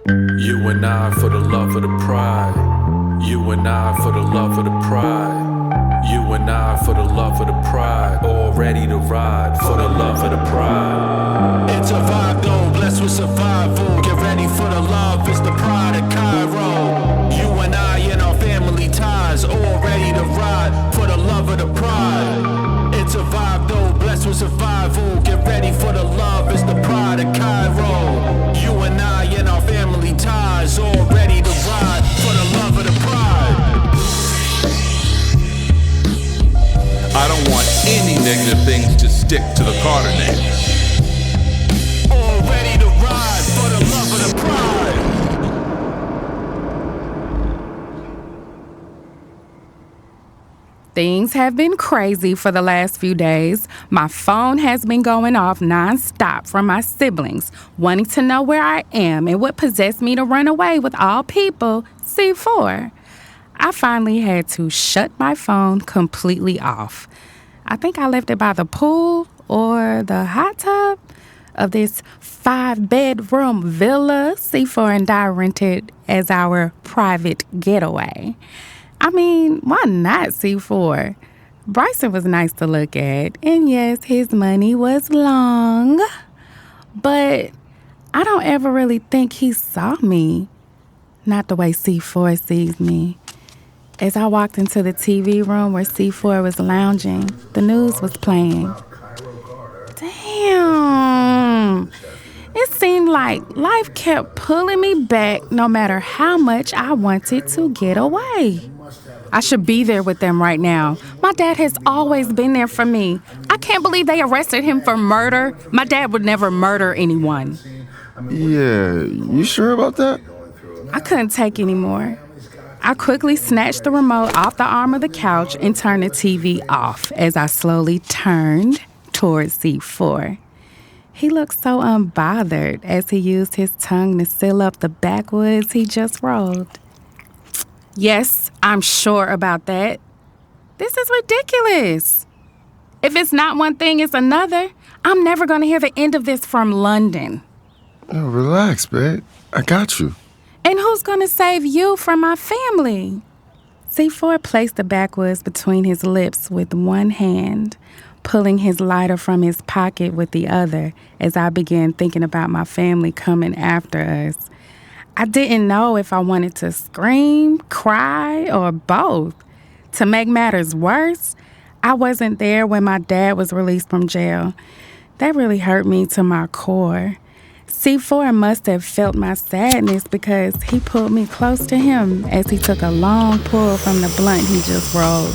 You and I for the love of the pride. You and I for the love of the pride. You and I for the love of the pride. All ready to ride for the love of the pride. It's a vibe though, blessed with survival. Get ready for the love, it's the Pride of Kyro. You and I and our family ties. All ready to ride for the love of the pride. It's a vibe though, blessed with survival. Get ready for the love, it's the Pride of Kyro. You and I and our family ties. All ready to ride for the love of the pride. I don't want any negative things to stick to the Carter name. All ready to ride for the love of the pride. Things have been crazy for the last few days. My phone has been going off nonstop from my siblings, wanting to know where I am and what possessed me to run away with all people, C4. I finally had to shut my phone completely off. I think I left it by the pool or the hot tub of this 5-bedroom villa C4 and I rented as our private getaway. I mean, why not C4? Bryson was nice to look at, and yes, his money was long, but I don't ever really think he saw me. Not the way C4 sees me. As I walked into the TV room where C4 was lounging, the news was playing. Damn. It seemed like life kept pulling me back no matter how much I wanted to get away. I should be there with them right now. My dad has always been there for me. I can't believe they arrested him for murder. My dad would never murder anyone. Yeah, you sure about that? I couldn't take anymore. I quickly snatched the remote off the arm of the couch and turned the TV off as I slowly turned towards C4. He looked so unbothered as he used his tongue to seal up the backwoods he just rolled. Yes, I'm sure about that. This is ridiculous. If it's not one thing, it's another. I'm never going to hear the end of this from London. Oh, relax, babe. I got you. And who's going to save you from my family? C4 placed the backwoods between his lips with one hand, pulling his lighter from his pocket with the other as I began thinking about my family coming after us. I didn't know if I wanted to scream, cry, or both. To make matters worse, I wasn't there when my dad was released from jail. That really hurt me to my core. C4 must have felt my sadness because he pulled me close to him as he took a long pull from the blunt he just rolled.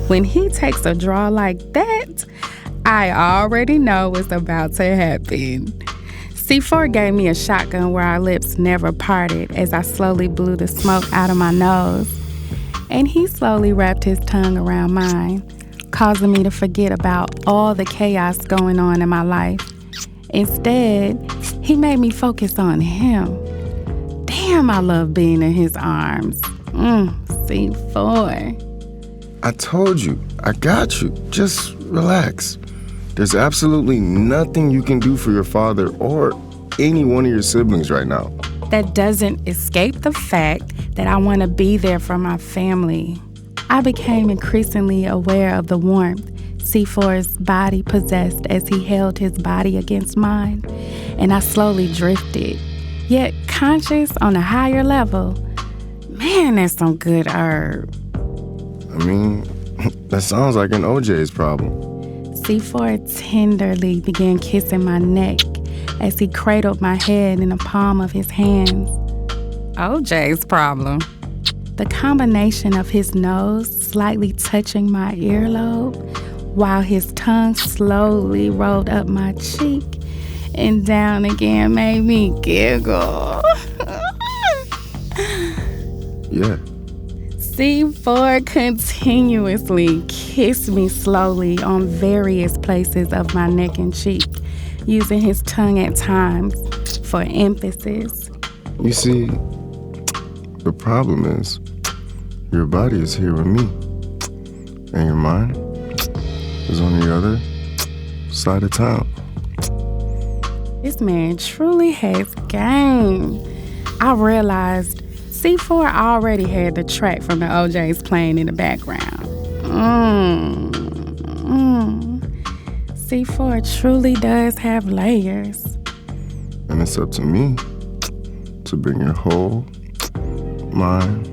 When he takes a draw like that, I already know what's about to happen. C4 gave me a shotgun where our lips never parted as I slowly blew the smoke out of my nose. And he slowly wrapped his tongue around mine, causing me to forget about all the chaos going on in my life. Instead, he made me focus on him. Damn, I love being in his arms. C4. I told you, I got you. Just relax. There's absolutely nothing you can do for your father or any one of your siblings right now. That doesn't escape the fact that I want to be there for my family. I became increasingly aware of the warmth C4's body possessed as he held his body against mine, and I slowly drifted, yet conscious on a higher level. Man, that's some good herb. I mean, that sounds like an OJ's problem. C4 tenderly began kissing my neck as he cradled my head in the palm of his hands. OJ's problem. The combination of his nose slightly touching my earlobe while his tongue slowly rolled up my cheek and down again made me giggle. Yeah. C4 continuously kissed me slowly on various places of my neck and cheek, using his tongue at times for emphasis. You see, the problem is, your body is here with me, and your mind is on the other side of town. This man truly has game. I realized C4 already had the track from the OJs playing in the background. C4 truly does have layers. And it's up to me to bring your whole mind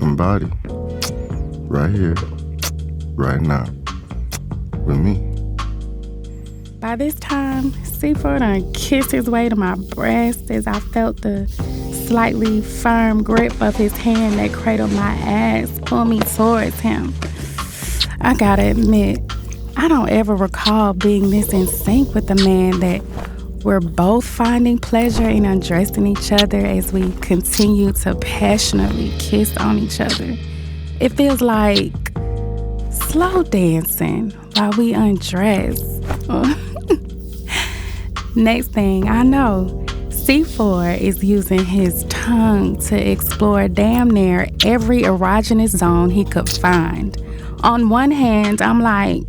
and body right here, right now, with me. By this time, C4 done kissed his way to my breast as I felt the slightly firm grip of his hand that cradled my ass pull me towards him. I gotta admit, I don't ever recall being this in sync with a man that we're both finding pleasure in undressing each other as we continue to passionately kiss on each other. It feels like slow dancing while we undress. Next thing I know, C4 is using his tongue to explore damn near every erogenous zone he could find. On one hand, I'm like,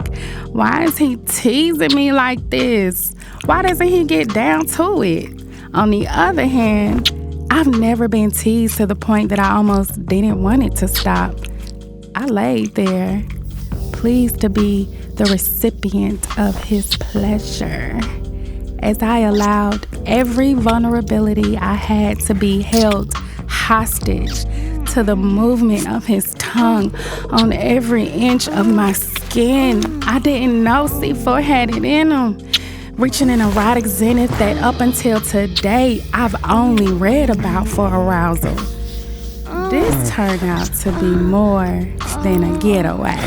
why is he teasing me like this? Why doesn't he get down to it? On the other hand, I've never been teased to the point that I almost didn't want it to stop. I laid there, pleased to be the recipient of his pleasure, as I allowed every vulnerability I had to be held hostage to the movement of his tongue on every inch of my skin. I didn't know C4 had it in him, reaching an erotic zenith that up until today I've only read about for arousal. This turned out to be more than a getaway.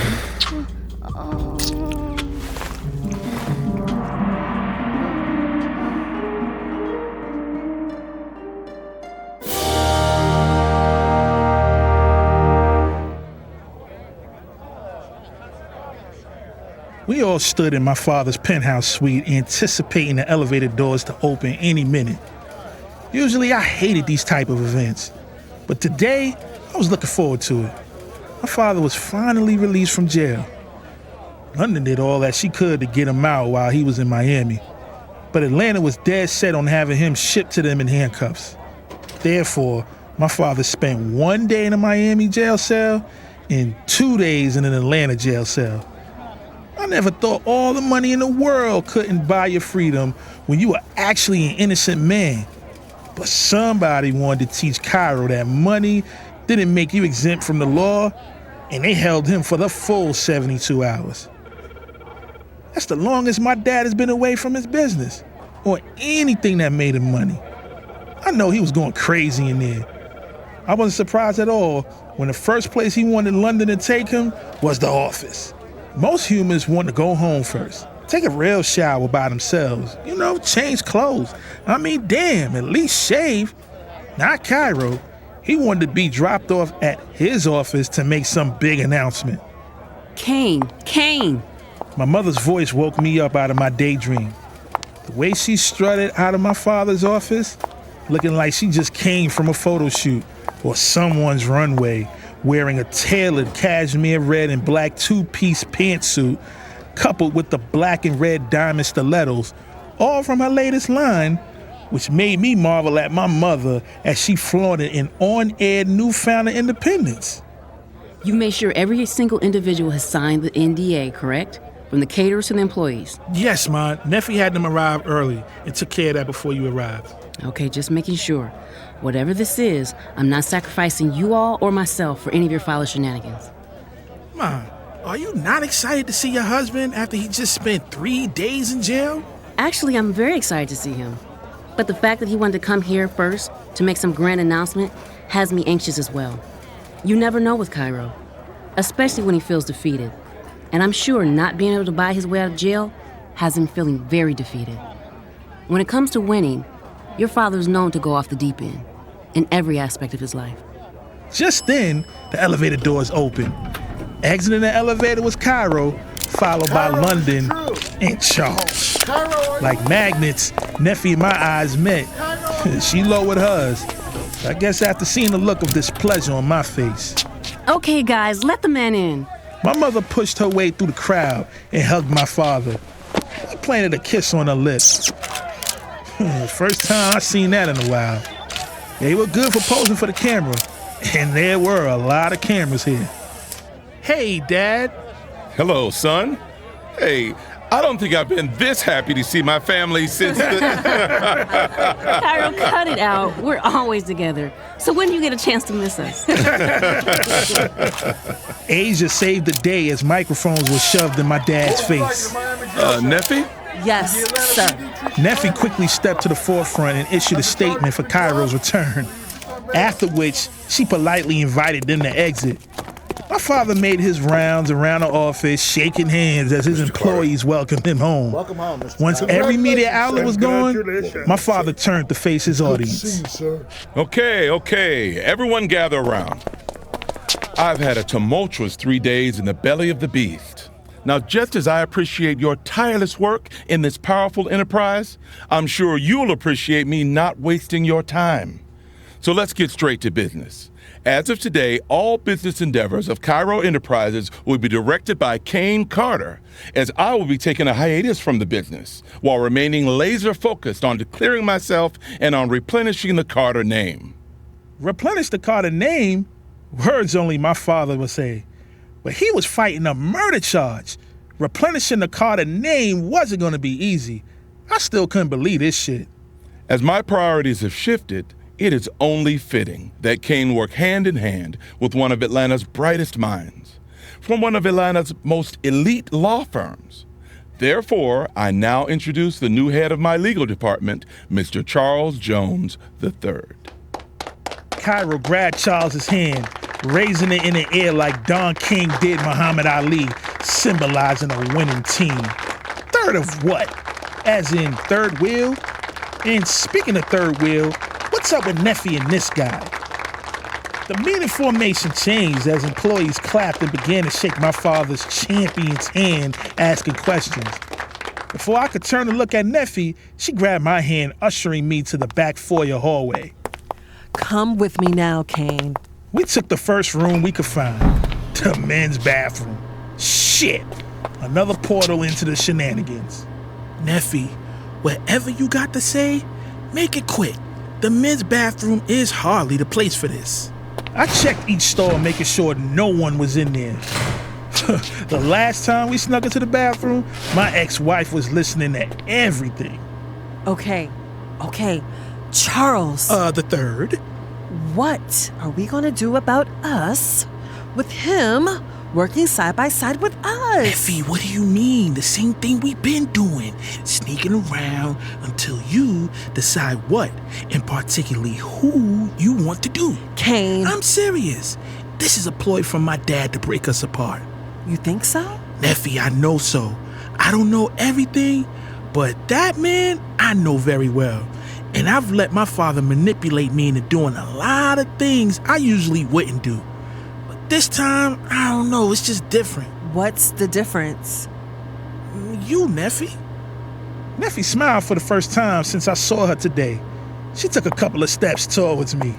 We all stood in my father's penthouse suite anticipating the elevator doors to open any minute. Usually I hated these type of events, but today I was looking forward to it. My father was finally released from jail. London did all that she could to get him out while he was in Miami, but Atlanta was dead set on having him shipped to them in handcuffs. Therefore, my father spent 1 day in a Miami jail cell and 2 days in an Atlanta jail cell. I never thought all the money in the world couldn't buy your freedom when you were actually an innocent man. But somebody wanted to teach Kyro that money didn't make you exempt from the law, and they held him for the full 72 hours. That's the longest my dad has been away from his business, or anything that made him money. I know he was going crazy in there. I wasn't surprised at all when the first place he wanted London to take him was the office. Most humans want to go home first, take a real shower by themselves, change clothes. I mean, damn, at least shave. Not Kyro. He wanted to be dropped off at his office to make some big announcement. Kane. My mother's voice woke me up out of my daydream. The way she strutted out of my father's office, looking like she just came from a photo shoot or someone's runway, wearing a tailored cashmere red and black two-piece pantsuit, coupled with the black and red diamond stilettos, all from her latest line, which made me marvel at my mother as she flaunted an on-air newfound independence. You made sure every single individual has signed the NDA, correct? From the caterers to the employees. Yes, Ma. Neffy had them arrive early and took care of that before you arrived. Okay, just making sure. Whatever this is, I'm not sacrificing you all or myself for any of your father's shenanigans. Ma, are you not excited to see your husband after he just spent 3 days in jail? Actually, I'm very excited to see him. But the fact that he wanted to come here first to make some grand announcement has me anxious as well. You never know with Kyro, especially when he feels defeated. And I'm sure not being able to buy his way out of jail has him feeling very defeated. When it comes to winning, your father is known to go off the deep end in every aspect of his life. Just then, the elevator doors opened. Exiting the elevator was Kyro, followed by London and Charles. Like magnets, Neffy and my eyes met. She lowered hers. I guess after seeing the look of displeasure on my face. Okay, guys, let the man in. My mother pushed her way through the crowd and hugged my father. He planted a kiss on her lips. First time I seen that in a while. They were good for posing for the camera, and there were a lot of cameras here. Hey, Dad. Hello, son. Hey, I don't think I've been this happy to see my family since Kyro, cut it out. We're always together. So when do you get a chance to miss us? Asia saved the day as microphones were shoved in my dad's face. Neffy? Yes, sir. Neffy quickly stepped to the forefront and issued a statement for Kyro's return, after which she politely invited them to exit. My father made his rounds around the office, shaking hands as his employees welcomed him home. Welcome home, Mr. Once every media outlet was gone, my father turned to face his audience. Okay, everyone gather around. I've had a tumultuous 3 days in the belly of the beast. Now, just as I appreciate your tireless work in this powerful enterprise, I'm sure you'll appreciate me not wasting your time. So let's get straight to business. As of today, all business endeavors of Kyro Enterprises will be directed by Kane Carter, as I will be taking a hiatus from the business while remaining laser focused on declaring myself and on replenishing the Carter name. Replenish the Carter name? Words only my father would say. But he was fighting a murder charge. Replenishing the Carter name wasn't going to be easy. I still couldn't believe this shit. As my priorities have shifted, it is only fitting that Kane work hand in hand with one of Atlanta's brightest minds, from one of Atlanta's most elite law firms. Therefore, I now introduce the new head of my legal department, Mr. Charles Jones III. Kyro grabbed Charles's hand, raising it in the air like Don King did Muhammad Ali, symbolizing a winning team. Third of what? As in third wheel? And speaking of third wheel, what's up with Neffy and this guy? The meeting formation changed as employees clapped and began to shake my father's champion's hand, asking questions. Before I could turn to look at Neffy, she grabbed my hand, ushering me to the back foyer hallway. Come with me now, Kane. We took the first room we could find, the men's bathroom. Shit! Another portal into the Shenanigans. Neffy, whatever you got to say, make it quick. The men's bathroom is hardly the place for this. I checked each stall, making sure no one was in there. The last time we snuck into the bathroom, my ex-wife was listening to everything. Okay. Charles. The third. What are we gonna do about us with him working side by side with us? Effie, what do you mean? The same thing we've been doing. Sneaking around until you decide what, and particularly who, you want to do. Kane. I'm serious. This is a ploy from my dad to break us apart. You think so? Neffy, I know so. I don't know everything, but that man, I know very well. And I've let my father manipulate me into doing a lot of things I usually wouldn't do. But this time, I don't know, it's just different. What's the difference? You, Neffy. Neffy smiled for the first time since I saw her today. She took a couple of steps towards me.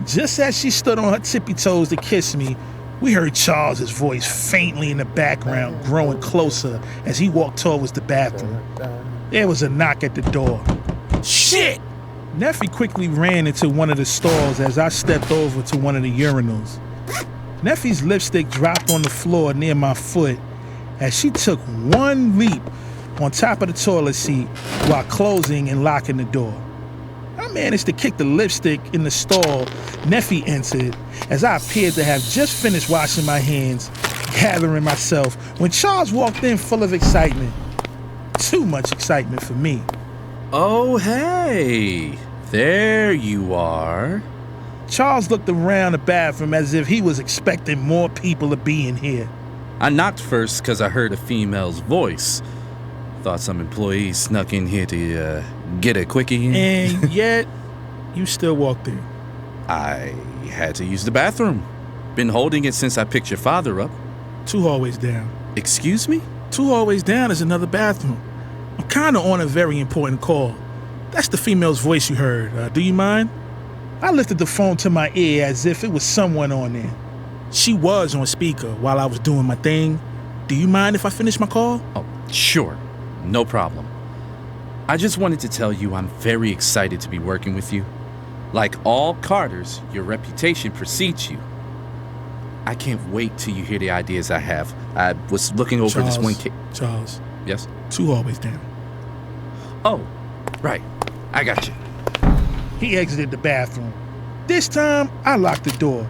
Just as she stood on her tippy toes to kiss me, we heard Charles's voice faintly in the background, growing closer as he walked towards the bathroom. There was a knock at the door. Shit! Neffy quickly ran into one of the stalls as I stepped over to one of the urinals. Neffy's lipstick dropped on the floor near my foot as she took one leap on top of the toilet seat while closing and locking the door. I managed to kick the lipstick in the stall Neffy entered as I appeared to have just finished washing my hands, gathering myself, when Charles walked in full of excitement. Too much excitement for me. Oh, hey, there you are. Charles looked around the bathroom as if he was expecting more people to be in here. I knocked first because I heard a female's voice. Thought some employees snuck in here to get a quickie in. And yet, you still walked in. I had to use the bathroom. Been holding it since I picked your father up. 2 hallways down. Excuse me? 2 hallways down is another bathroom. I'm kind of on a very important call. That's the female's voice you heard. Do you mind? I lifted the phone to my ear as if it was someone on there. She was on speaker while I was doing my thing. Do you mind if I finish my call? Oh, sure. No problem. I just wanted to tell you I'm very excited to be working with you. Like all Carters, your reputation precedes you. I can't wait till you hear the ideas I have. I was looking over this one case. Charles. Yes? 2 hallways down. Oh, right. I got you. He exited the bathroom. This time, I locked the door.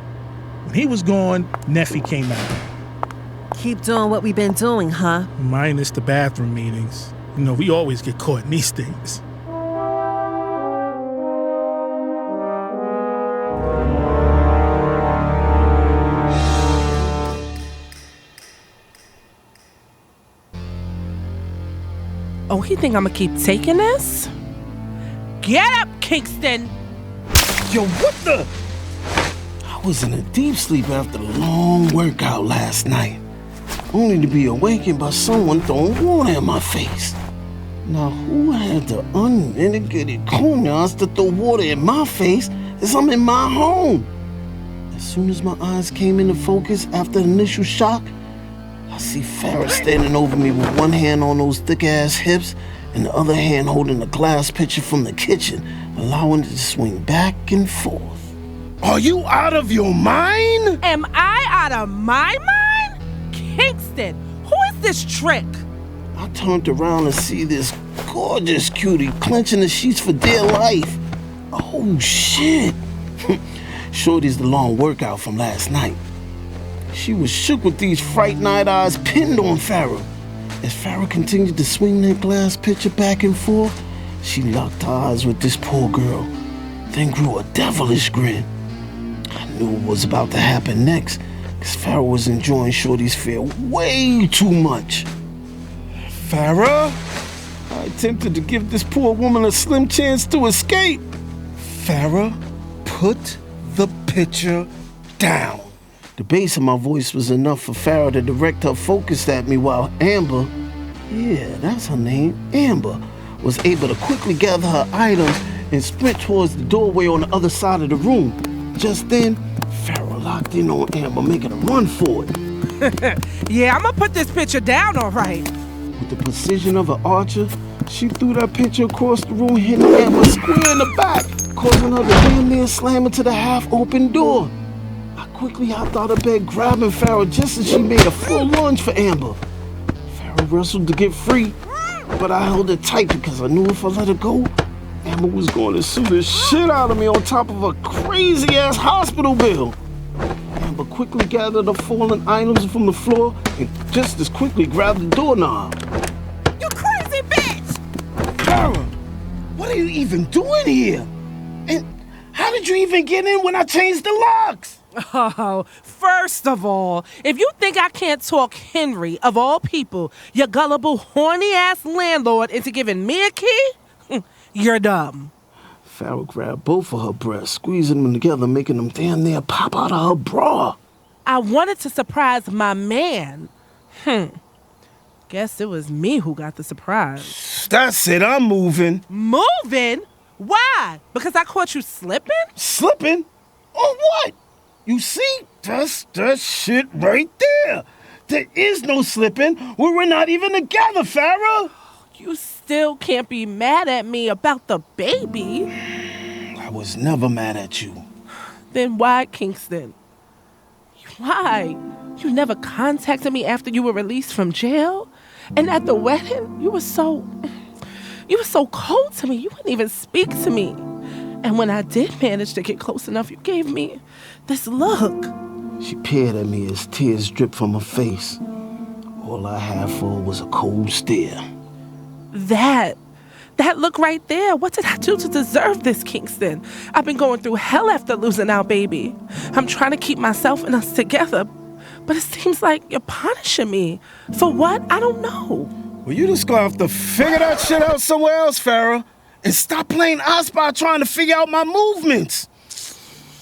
When he was gone, Neffy came out. Keep doing what we've been doing, huh? Minus the bathroom meetings. You know, we always get caught in these things. Oh, he think I'ma keep taking this? Get up, Kingston! Yo, what the? I was in a deep sleep after the long workout last night, only to be awakened by someone throwing water in my face. Now, who had the unmitigated cojones to throw water in my face as I'm in my home? As soon as my eyes came into focus after the initial shock, I see Farrah standing over me with one hand on those thick-ass hips and the other hand holding a glass pitcher from the kitchen, allowing it to swing back and forth. Are you out of your mind? Am I out of my mind? Kingston, who is this trick? I turned around and see this gorgeous cutie clenching the sheets for dear life. Oh, shit. Shorty's the long workout from last night. She was shook with these fright-eyed eyes pinned on Farrah. As Farrah continued to swing that glass pitcher back and forth, she locked eyes with this poor girl, then grew a devilish grin. I knew what was about to happen next, because Farrah was enjoying Shorty's fear way too much. Farrah? I attempted to give this poor woman a slim chance to escape. Farrah, put the pitcher down. The bass of my voice was enough for Farrah to direct her focus at me while Amber, yeah, that's her name, Amber, was able to quickly gather her items and sprint towards the doorway on the other side of the room. Just then, Farrah locked in on Amber, making a run for it. Yeah, I'ma put this picture down all right. With the precision of an archer, she threw that pitcher across the room, hitting Amber square in the back, causing her to damn near slam into the half-open door. I quickly hopped out of bed, grabbing Farrah just as she made a full lunge for Amber. Farrah wrestled to get free, but I held her tight because I knew if I let her go, Amber was going to sue the shit out of me on top of a crazy-ass hospital bill. Amber quickly gathered the fallen items from the floor and just as quickly grabbed the doorknob. You crazy bitch! Farrah, what are you even doing here? And how did you even get in when I changed the locks? Oh, first of all, if you think I can't talk Henry, of all people, your gullible, horny-ass landlord, into giving me a key, you're dumb. Farrah grabbed both of her breasts, squeezing them together, making them damn near pop out of her bra. I wanted to surprise my man. Guess it was me who got the surprise. That's it, I'm moving. Moving? Why? Because I caught you slipping? Slipping? On what? You see, that's that shit right there. There is no slipping when we're not even together, Farrah. You still can't be mad at me about the baby. I was never mad at you. Then why, Kingston? Why? You never contacted me after you were released from jail? And at the wedding, you were so cold to me. You wouldn't even speak to me. And when I did manage to get close enough, you gave me this look. She peered at me as tears dripped from her face. All I had for her was a cold stare. That look right there. What did I do to deserve this, Kingston? I've been going through hell after losing our baby. I'm trying to keep myself and us together, but it seems like you're punishing me. For what? I don't know. Well, you just gonna have to figure that shit out somewhere else, Farrah. And stop playing I Spy trying to figure out my movements.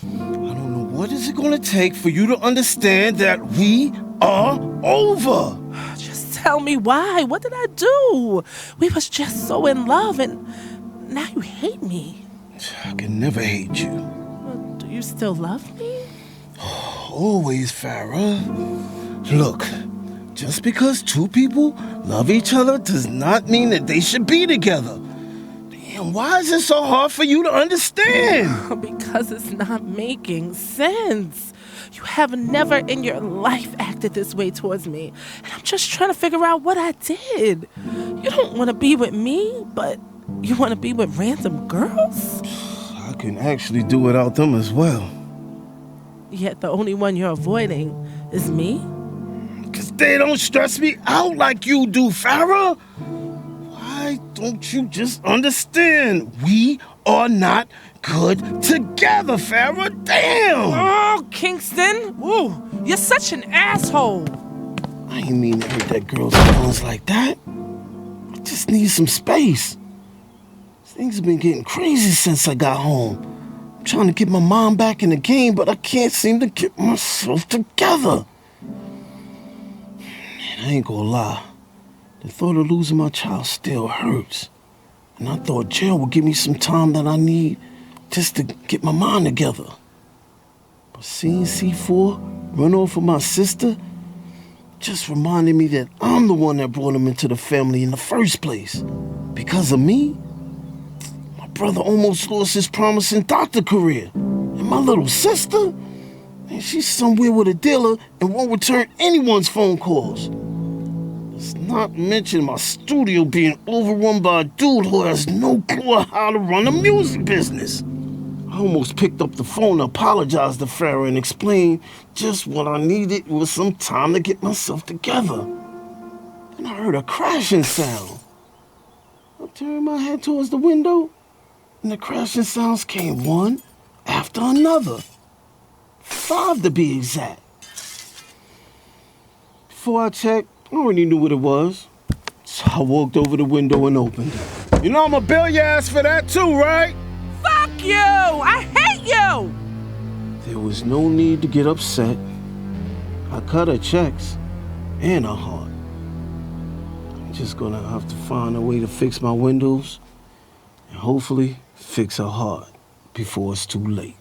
I don't know what is it gonna take for you to understand that we are over. Just tell me why. What did I do? We was just so in love and now you hate me. I can never hate you. Well, do you still love me? Always, Farrah. Look, just because two people love each other does not mean that they should be together. The And why is it so hard for you to understand? Because it's not making sense. You have never in your life acted this way towards me. And I'm just trying to figure out what I did. You don't want to be with me, but you want to be with random girls? I can actually do without them as well. Yet the only one you're avoiding is me? Because they don't stress me out like you do, Farrah. Why don't you just understand? We are not good together, Farrah. Damn! Oh, Kingston! Ooh, you're such an asshole! I ain't mean to hurt that girl's feelings like that. I just need some space. Things have been getting crazy since I got home. I'm trying to get my mom back in the game, but I can't seem to get myself together. Man, I ain't gonna lie. The thought of losing my child still hurts. And I thought jail would give me some time that I need just to get my mind together. But seeing C4 run off with my sister just reminded me that I'm the one that brought him into the family in the first place. Because of me, my brother almost lost his promising doctor career. And my little sister, man, she's somewhere with a dealer and won't return anyone's phone calls. Let's not mention my studio being overrun by a dude who has no clue how to run a music business. I almost picked up the phone to apologize to Farrah and explain just what I needed was some time to get myself together. Then I heard a crashing sound. I turned my head towards the window, and the crashing sounds came one after another. 5 to be exact. Before I checked, I already knew what it was. So I walked over the window and opened it. You know I'ma bill your ass for that too, right? Fuck you! I hate you! There was no need to get upset. I cut her checks and her heart. I'm just gonna have to find a way to fix my windows and hopefully fix her heart before it's too late.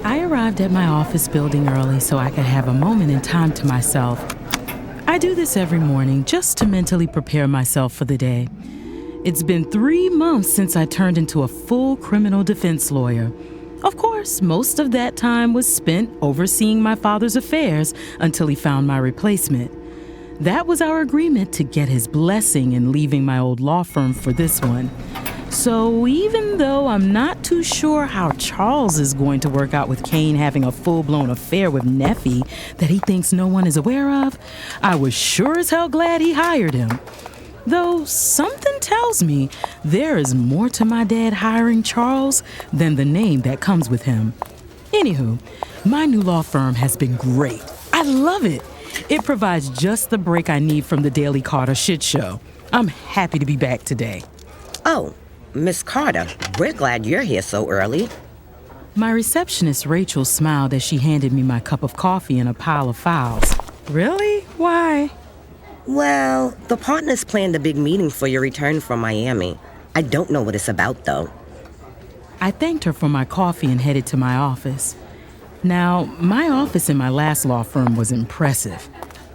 I arrived at my office building early so I could have a moment in time to myself. I do this every morning just to mentally prepare myself for the day. It's been 3 months since I turned into a full criminal defense lawyer. Of course, most of that time was spent overseeing my father's affairs until he found my replacement. That was our agreement to get his blessing in leaving my old law firm for this one. So even though I'm not too sure how Charles is going to work out with Kane having a full-blown affair with Neffy that he thinks no one is aware of, I was sure as hell glad he hired him. Though something tells me there is more to my dad hiring Charles than the name that comes with him. Anywho, my new law firm has been great. I love it. It provides just the break I need from the Daily Carter shit show. I'm happy to be back today. Oh, Miss Carter, we're glad you're here so early. My receptionist, Rachel, smiled as she handed me my cup of coffee and a pile of files. Really? Why? Well, the partners planned a big meeting for your return from Miami. I don't know what it's about, though. I thanked her for my coffee and headed to my office. Now, my office in my last law firm was impressive,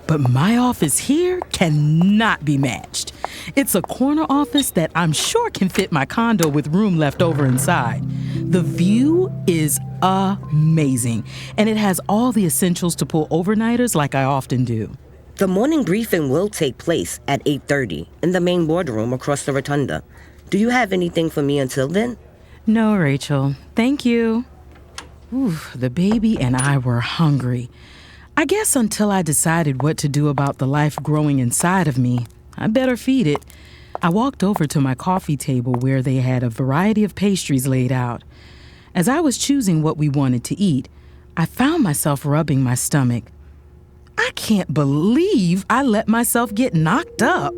but my office here cannot be matched. It's a corner office that I'm sure can fit my condo with room left over inside. The view is amazing, and it has all the essentials to pull overnighters like I often do. The morning briefing will take place at 8:30 in the main boardroom across the rotunda. Do you have anything for me until then? No, Rachel. Thank you. The baby and I were hungry. I guess until I decided what to do about the life growing inside of me, I better feed it. I walked over to my coffee table where they had a variety of pastries laid out. As I was choosing what we wanted to eat, I found myself rubbing my stomach. I can't believe I let myself get knocked up.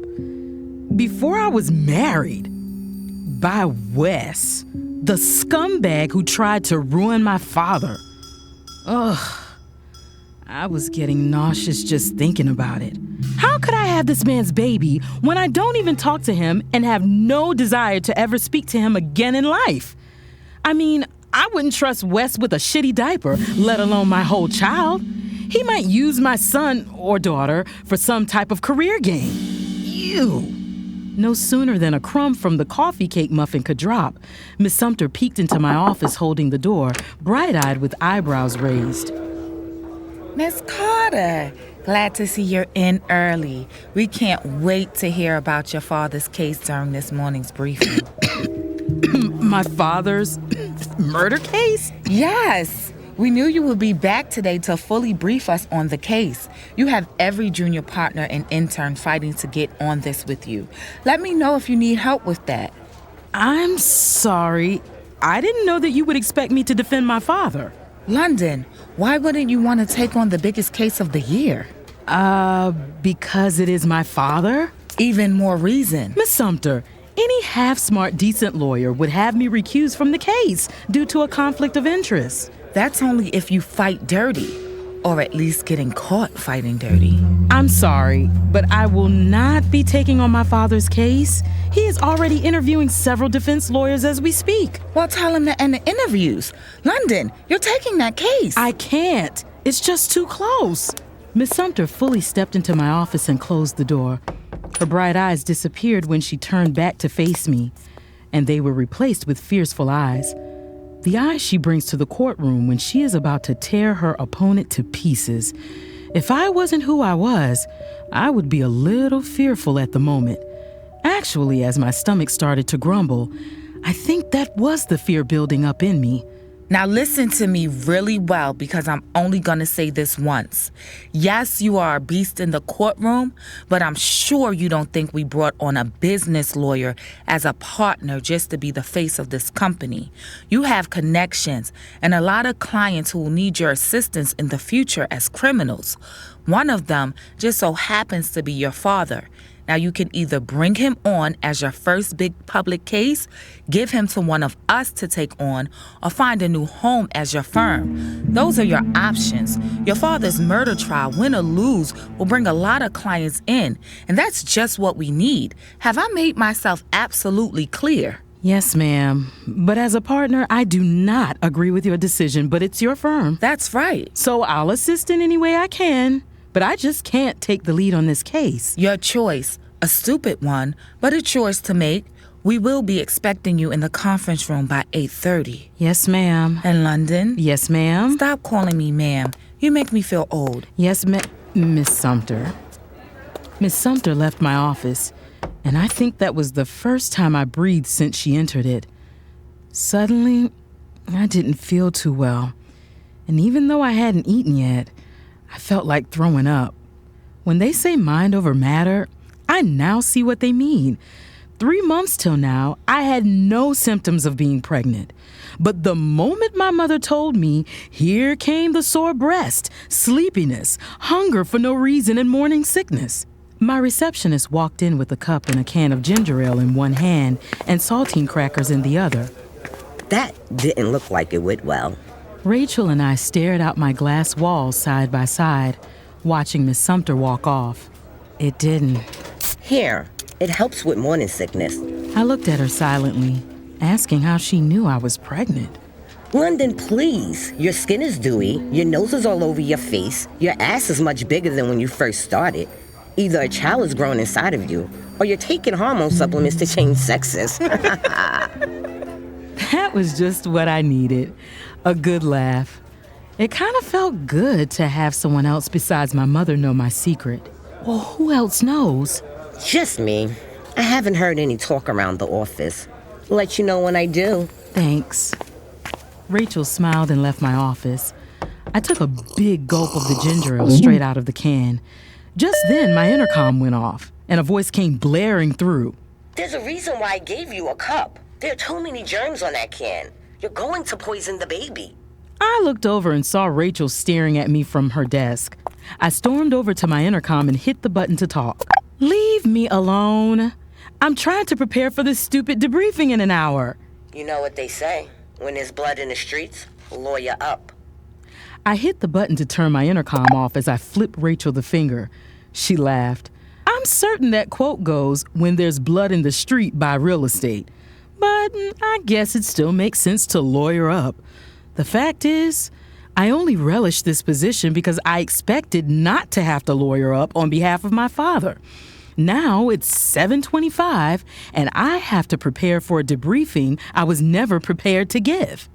Before I was married. By Wes, the scumbag who tried to ruin my father. Ugh. I was getting nauseous just thinking about it. How could I have this man's baby when I don't even talk to him and have no desire to ever speak to him again in life? I mean, I wouldn't trust Wes with a shitty diaper, let alone my whole child. He might use my son or daughter for some type of career gain. Ew. No sooner than a crumb from the coffee cake muffin could drop, Miss Sumter peeked into my office holding the door, bright-eyed with eyebrows raised. Miss Carter, glad to see you're in early. We can't wait to hear about your father's case during this morning's briefing. My father's murder case? Yes. We knew you would be back today to fully brief us on the case. You have every junior partner and intern fighting to get on this with you. Let me know if you need help with that. I'm sorry. I didn't know that you would expect me to defend my father. London, why wouldn't you want to take on the biggest case of the year? Because it is my father? Even more reason. Miss Sumter, any half-smart, decent lawyer would have me recused from the case due to a conflict of interest. That's only if you fight dirty, or at least getting caught fighting dirty. I'm sorry, but I will not be taking on my father's case. He is already interviewing several defense lawyers as we speak. Well, tell him to end the interviews. London, you're taking that case. I can't. It's just too close. Miss Sumter fully stepped into my office and closed the door. Her bright eyes disappeared when she turned back to face me, and they were replaced with fearful eyes. The eyes she brings to the courtroom when she is about to tear her opponent to pieces. If I wasn't who I was, I would be a little fearful at the moment. Actually, as my stomach started to grumble, I think that was the fear building up in me. Now listen to me really well, because I'm only gonna say this once. Yes, you are a beast in the courtroom, but I'm sure you don't think we brought on a business lawyer as a partner just to be the face of this company. You have connections and a lot of clients who will need your assistance in the future as criminals. One of them just so happens to be your father. Now, you can either bring him on as your first big public case, give him to one of us to take on, or find a new home as your firm. Those are your options. Your father's murder trial, win or lose, will bring a lot of clients in, and that's just what we need. Have I made myself absolutely clear? Yes, ma'am. But as a partner, I do not agree with your decision, but it's your firm. That's right. So I'll assist in any way I can. But I just can't take the lead on this case. Your choice. A stupid one, but a choice to make. We will be expecting you in the conference room by 8:30. Yes, ma'am. In London? Yes, ma'am. Stop calling me ma'am. You make me feel old. Yes, Miss Sumter. Miss Sumter left my office, and I think that was the first time I breathed since she entered it. Suddenly, I didn't feel too well. And even though I hadn't eaten yet, I felt like throwing up. When they say mind over matter, I now see what they mean. 3 months till now, I had no symptoms of being pregnant. But the moment my mother told me, here came the sore breast, sleepiness, hunger for no reason, and morning sickness. My receptionist walked in with a cup and a can of ginger ale in one hand and saltine crackers in the other. That didn't look like it went well. Rachel and I stared out my glass walls side by side, watching Miss Sumter walk off. It didn't. Here, it helps with morning sickness. I looked at her silently, asking how she knew I was pregnant. London, please. Your skin is dewy, your nose is all over your face, your ass is much bigger than when you first started. Either a child is growing inside of you, or you're taking hormone supplements to change sexes. That was just what I needed. A good laugh. It kind of felt good to have someone else besides my mother know my secret. Well, who else knows? Just me. I haven't heard any talk around the office. Let you know when I do. Thanks. Rachel smiled and left my office. I took a big gulp of the ginger ale straight out of the can. Just then, my intercom went off, and a voice came blaring through. There's a reason why I gave you a cup. There are too many germs on that can. You're going to poison the baby. I looked over and saw Rachel staring at me from her desk. I stormed over to my intercom and hit the button to talk. Leave me alone. I'm trying to prepare for this stupid debriefing in an hour. You know what they say. When there's blood in the streets, lawyer up. I hit the button to turn my intercom off as I flipped Rachel the finger. She laughed. I'm certain that quote goes, "When there's blood in the street, buy real estate." But I guess it still makes sense to lawyer up. The fact is, I only relished this position because I expected not to have to lawyer up on behalf of my father. Now it's 7:25, and I have to prepare for a debriefing I was never prepared to give.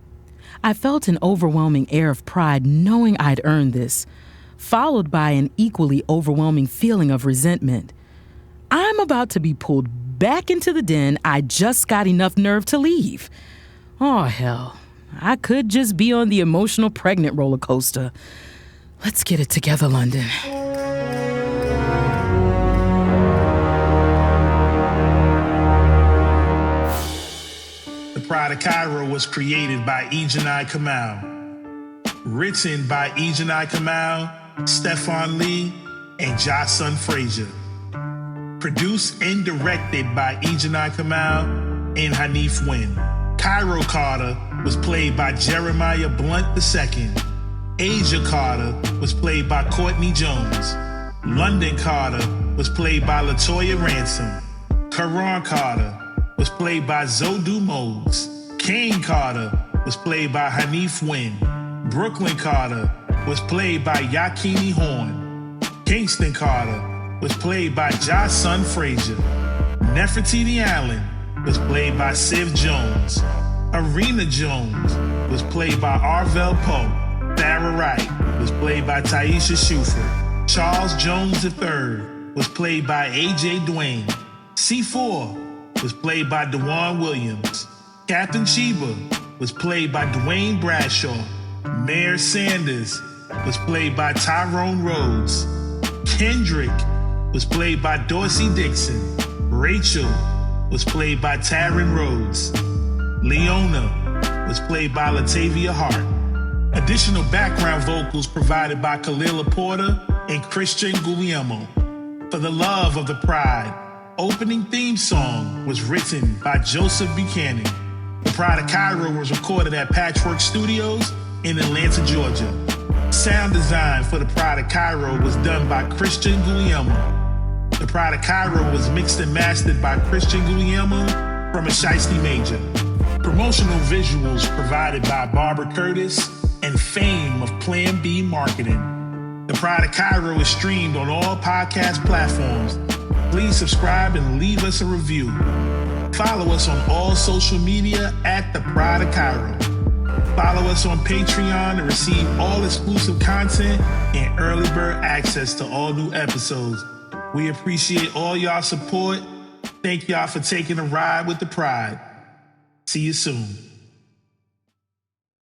I felt an overwhelming air of pride knowing I'd earned this, followed by an equally overwhelming feeling of resentment. I'm about to be pulled back into the den I just got enough nerve to leave. Oh, hell. I could just be on the emotional pregnant roller coaster. Let's get it together, London. The Pride of Kyro was created by Ejanai Kamal. Written by Ejanai Kamal, Stefan Lee, and Jason Frazier. Produced and directed by Ejanai Kamal and Hanif Wynn. Kyro Carter was played by Jeremiah Blunt II. Asia Carter was played by Courtney Jones. London Carter was played by LaToya Ransom. Karan Carter was played by Zodu Mose. Kane Carter was played by Hanif Wynn. Brooklyn Carter was played by Yakini Horn. Kingston Carter was played by Jason Frazier. Nefertiti Allen was played by Siv Jones. Arena Jones was played by Arvel Poe. Farrah Wright was played by Taisha Shuford. Charles Jones III was played by AJ Dwayne. C4 was played by Dewan Williams. Captain Chiba was played by Dwayne Bradshaw. Mayor Sanders was played by Tyrone Rhodes. Kendrick was played by Dorsey Dixon. Rachel was played by Taryn Rhodes. Leona was played by Latavia Hart. Additional background vocals provided by Kalila Porter and Christian Guglielmo. For the Love of the Pride, opening theme song was written by Joseph Buchanan. The Pride of Kyro was recorded at Patchwork Studios in Atlanta, Georgia. Sound design for The Pride of Kyro was done by Christian Guglielmo. The Pride of Kyro was mixed and mastered by Christian Guglielmo from a Shiesty Major. Promotional visuals provided by Barbara Curtis and Fame of Plan B Marketing. The Pride of Kyro is streamed on all podcast platforms. Please subscribe and leave us a review. Follow us on all social media at The Pride of Kyro. Follow us on Patreon to receive all exclusive content and early bird access to all new episodes. We appreciate all y'all support. Thank y'all for taking a ride with The Pride. See you soon.